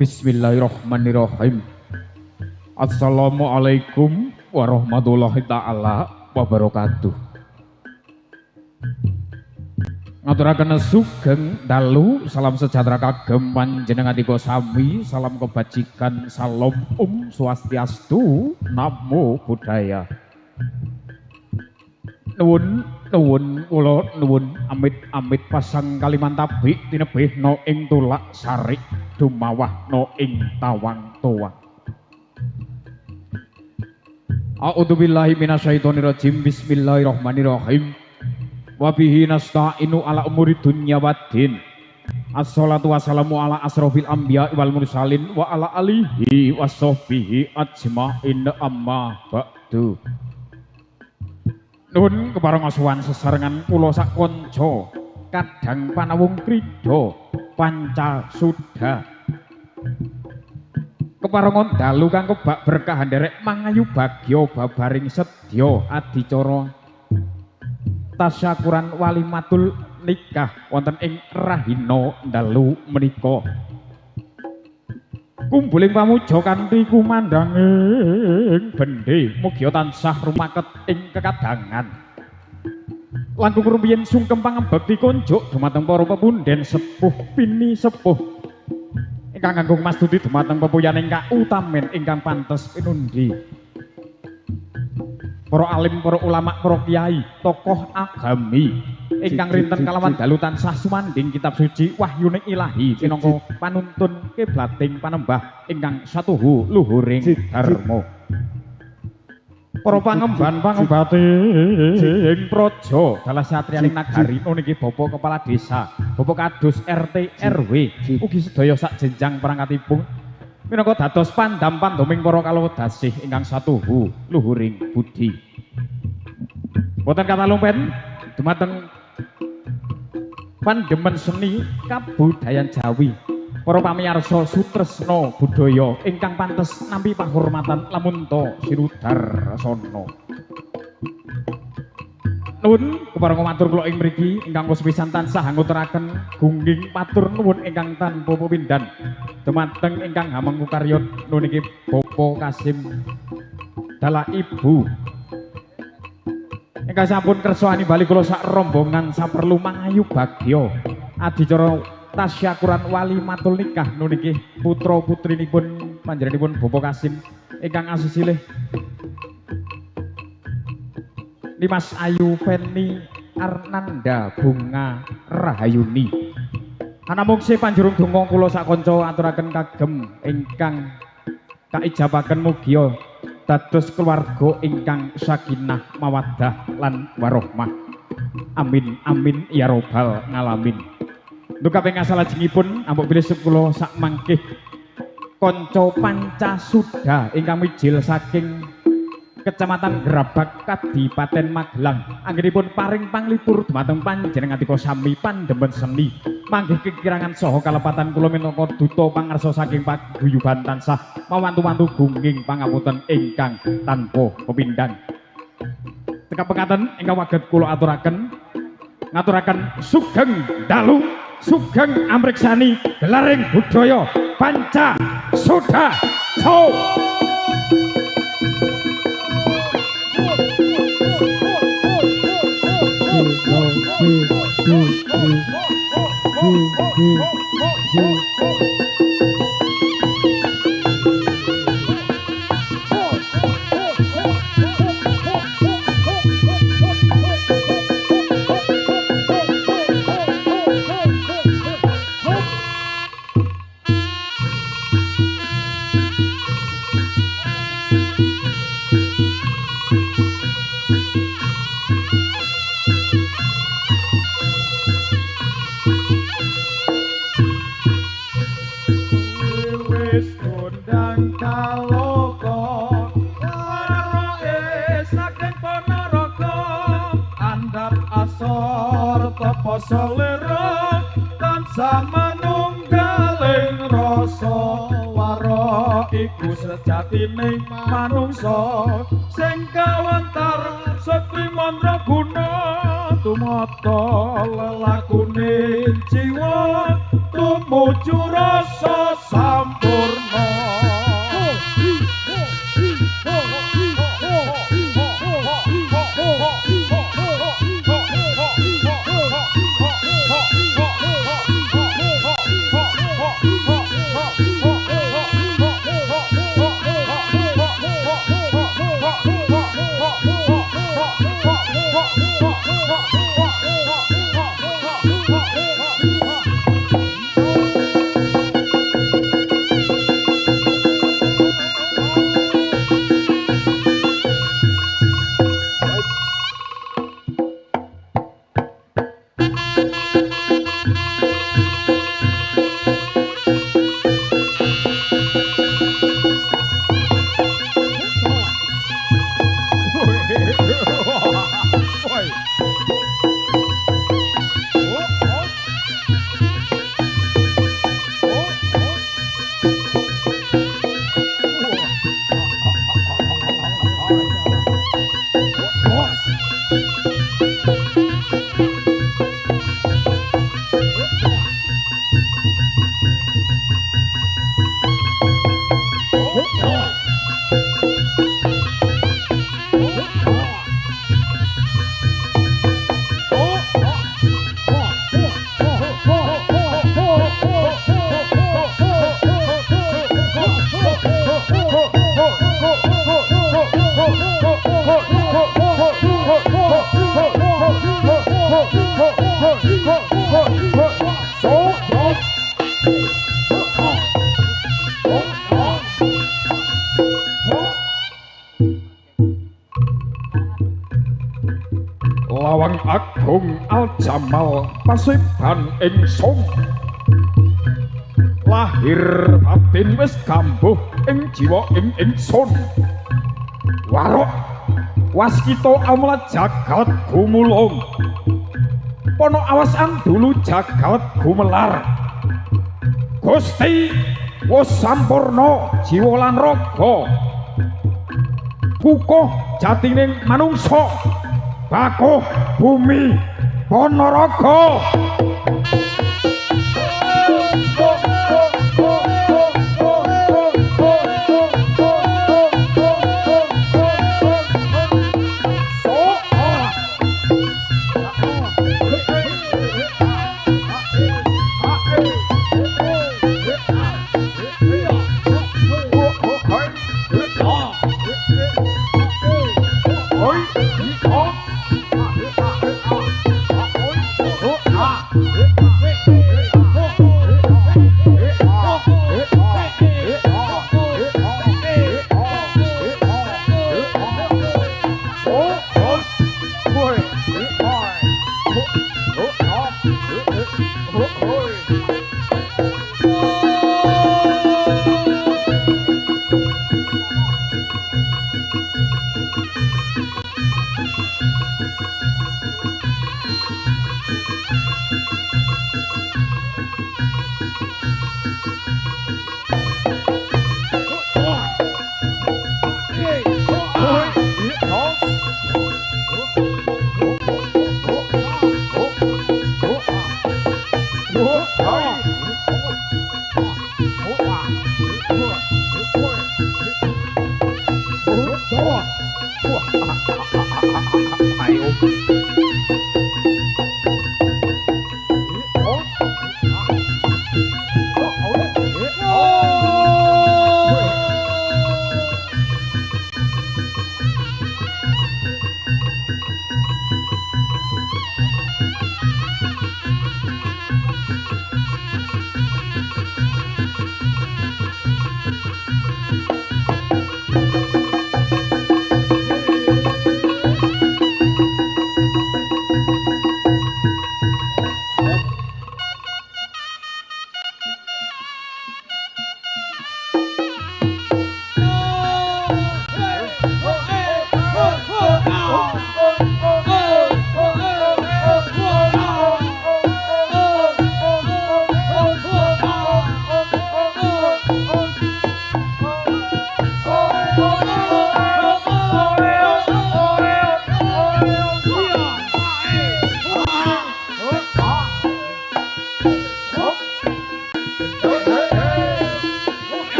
Bismillahirrahmanirrahim. Assalamualaikum warahmatullahi taala wabarakatuh. Ngaturaken sugeng dalu, salam sejahtera kagem panjenenganipun sami, salam kebajikan, salam swastiastu, namo buddhaya. Nuwun kula nuwun amit pasang kaliman tabik tinebih no ing tulak sarik dumawah no ing tawang toa. A'udzubillahi minasyaitonirrajim. Bismillahirrahmanirrahim. Wa bihi nasta'inu ala umuri dunya waddin. Assalatu wassalamu ala asrofil anbiya wal mursalin wa ala alihi wassohbihi ajma'in amma ba'du. Nuhun kepareng asuhan sesarengan kula sak kanca kadang panawung krida Pancasuda. Keparengan dalu kang kebak berkah nderek mangayu bagya babaring sedya adicara tasyakuran walimatul nikah wonten ing rahina dalu menika. Kumbuling pamuja kanthi kumandhanging bendhe mugia tansah rumaket ing kekadangan. Langkung rumiyin sungkem pangembekti konjuk dumateng para pepunden sepuh pini sepuh ingkang nganggung mastuti dumateng pepuyaning kautamen ingkang pantes pinundi. Para alim, para ulama, para kiai, tokoh agami ingkang rinten kalawan dalu tansah sumanding kitab suci wahyuning ilahi pinangka panuntun kiblating panembah ingkang satuhu luhuring dharma. Para pangemban pangembating praja dalah satriyaning nagari niki Bapak Kepala Desa, Bapak Kadus RT RW ugi sedaya sak jenjang perangkatipun minangka dados pandam-panduming para kalawedasih ingkang satuhu luhuring budi. Boten kata lumpen dumateng pandemen seni kabudayan Jawi, para pamirsa sutresna budaya ingkang pantes nampi pahormatan lamun ta sinudarsana. Nuwun kepareng matur kula ing mriki ingkang sepisan tansah ngaturaken gungging matur nuwun ingkang tanpa pepindhan dumateng ingkang hameng karya niki Bapak Kasim dalah Ibu ingkang sampun kersa anibali kula sak rombongan saperlu mangayu bagya adicara tasyakuran walimatul nikah niki putra putrinipun panjenenganipun Bapak Kasim ingkang asisilih Dimas Ayu Feni Arnanda Bunga Rahayuni. Anamungsi panjurung donga kula sak kanca aturaken kagem ingkang kaijabaken mugia dados keluarga ingkang sakinah mawaddah lan warahmah. Amin amin ya robbal ngalamin. Untuk kaping salajengipun ampun bilih kula sak mangkih kanca Pancasuda ingkang mijil saking Kecamatan Gerabak Kadipaten Magelang anggenipun paring panglipur dumateng panjenenganipun sami pandemen seni manggih kekirangan saha kalepatan kula minangka duta pangarsa saking paguyuban tansah mawantu-wantu gungging pangapunten ingkang tanpa pepindhan. Teka pengatan ingkang waget kula aturaken ngaturaken sugeng dalu sugeng amriksani gelaring budaya Pancasuda. Selera tansah manunggaling rasa waro iku sejatining manungsa sing kawentar sekti mandraguna tumata lelakuning jiwa tumuju rasa sampun Jamal pasiban ingsun lahir batin wis kambuh ing jiwa ing ingsun warok waskita amlat jagat gumulung pono awasan dulu jagat gumelar Gusti wis sampurna jiwa lan raga kukuh jatining manungsa bakuh bumi Ponorogo.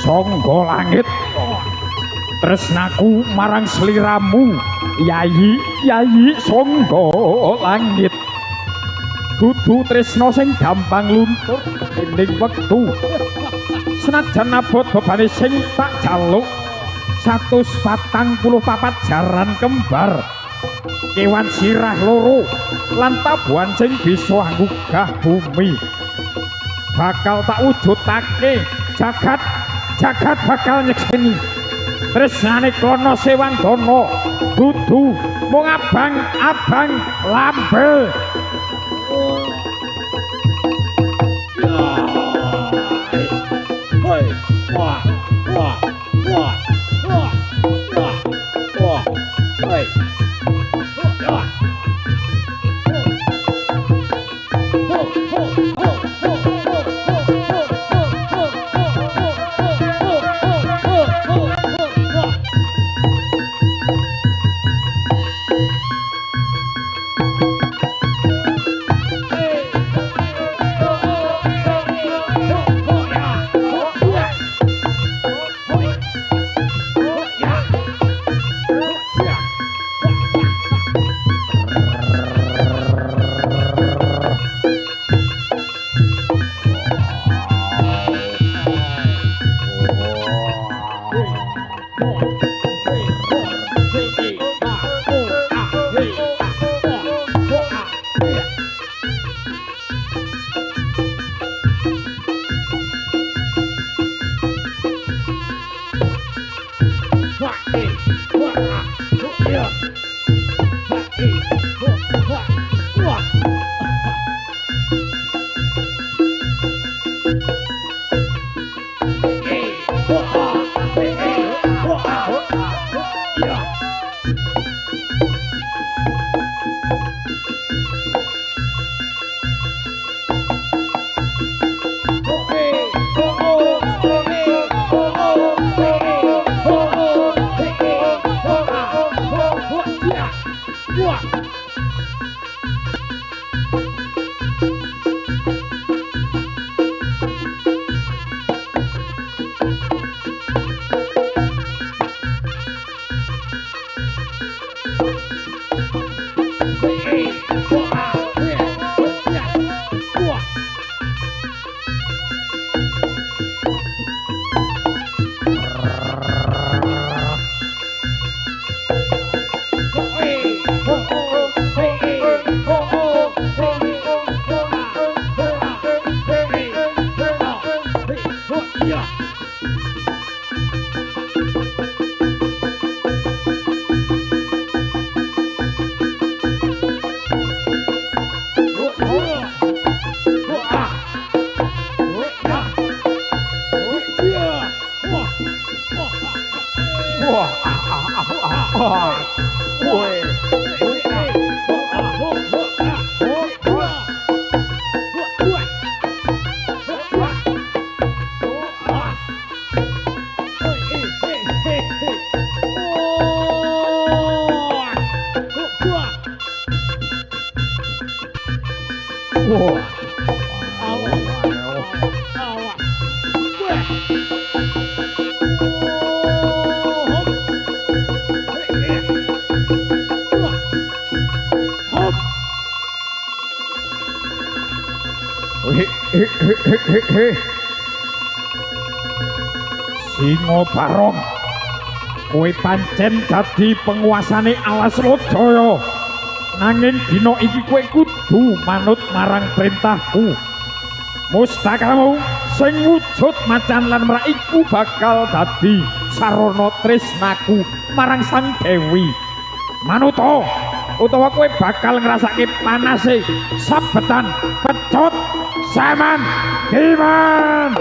Sangga langit tresnaku marang sliramu Yayi Sangga langit dudu tresna sing gampang luntur ing wektu senajan abot bebane sing tak jaluk 144 jaran kembar kewan sirah loro lan tabuhan sing bisa nggugah bumi bakal tak wujudake jagat bakal nyekseni tresnane Krana Sewangdana dudu mung abang lambel Singo Barong, kowe pancen dadi penguasane Alas Lodaya. Nanging dina iki kowe kudu manut marang perintahku. Mustakamu sing wujud macan lan merak iku bakal dadi sarana tresnaku marang Sang Dewi. Manuta utawa kowe bakal ngrasake panase sabetan pecut saman diman.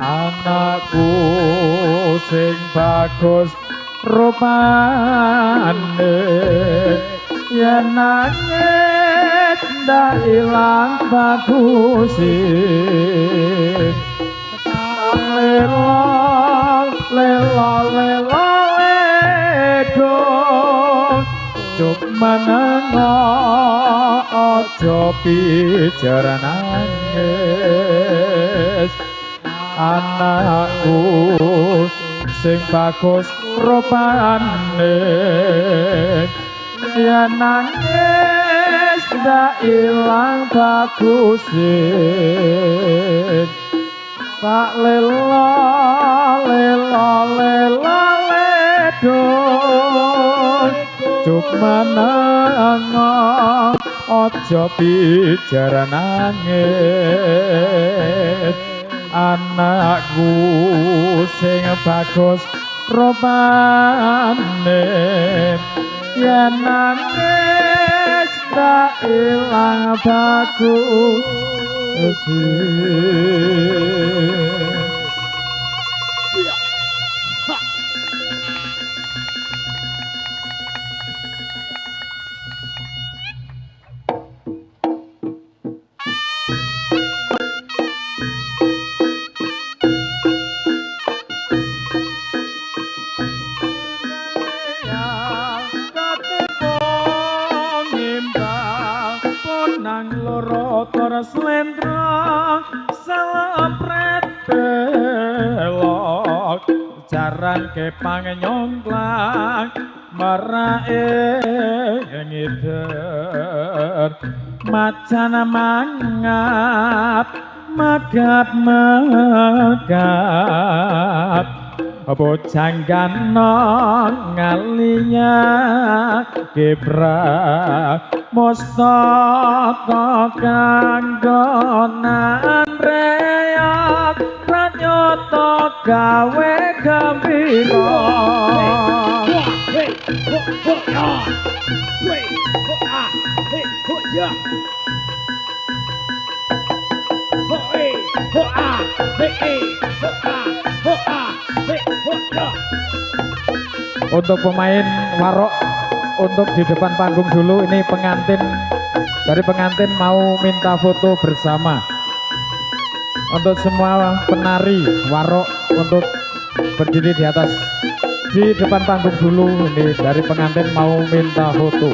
Anakku sing bagus rupane yen nangis ndak ilang baguse lela cuk menengo aja pijar nangis anakku sing bagus rupane yen nangis ndak ilang baguse tak lela cuk menengo aja pijar nangis anakku sing bagus rupane yen nangis tak ilang bagus. Slendra salepret belok jaran kepang nyongklang merake ngider macan mangap magap bocang ganong ngalinya gebrak mustaka kanggonan reyak pranyata gawe gembira untuk pemain warok untuk di depan panggung dulu. Ini pengantin, dari pengantin mau minta foto bersama. Untuk semua penari warok untuk berdiri di atas di depan panggung dulu. Ini dari pengantin mau minta foto.